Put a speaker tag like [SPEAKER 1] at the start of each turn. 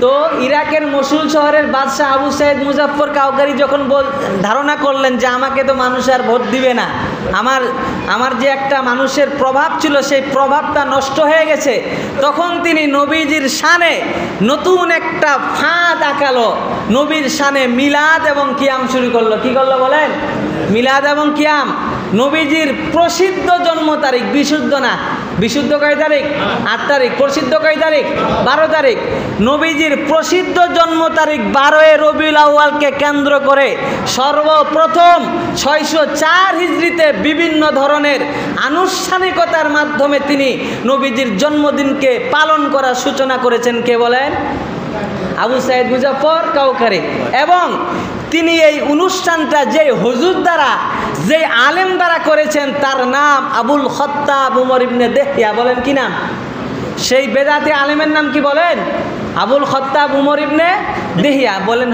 [SPEAKER 1] তো ইরাকের মসুল শহরের বাদশাহ আবু সাইদ মুজাফফর কাওকারি যখন ধারণা করলেন যে আমাকে তো মানুষ আর ভোট দিবে না, আমার যে একটা মানুষের প্রভাব ছিল সেই প্রভাবটা নষ্ট হয়ে গেছে, তখন তিনি নবীজির শানে নতুন একটা ফাঁদ আঁকালো, নবীর শানে মিলাদ এবং কিয়াম শুরু করলো। কি করলো বলেন? মিলাদ এবং কিয়াম। নবীজির প্রসিদ্ধ জন্ম তারিখ, বিশুদ্ধ না, বিশুদ্ধ কয় তারিখ? 8 তারিখ। প্রসিদ্ধ কয় তারিখ? 12 তারিখ। নবীজির প্রসিদ্ধ জন্ম তারিখ 12 রবিউল আউয়ালকে কেন্দ্র করে সর্বপ্রথম 604 হিজরিতে বিভিন্ন ধরনের আনুষ্ঠানিকতার মাধ্যমে তিনি নবীজির জন্মদিনকে পালন করার সূচনা করেছেন। কে বলেন? আবু সাইদ মুজাফফর কাওকারি। এবং তিনি এই অনুষ্ঠানটা যে হুজুর দ্বারা, যে আলেম দ্বারা করেছেন তার নাম আবুল খত্তাব উমর ইবনে দেহিয়া। বলেন কি নাম? সেই বেদাতি আলেমের নাম কি বলেন? আবুল খত্তাব উমর ইবনে দেহিয়া। বলেন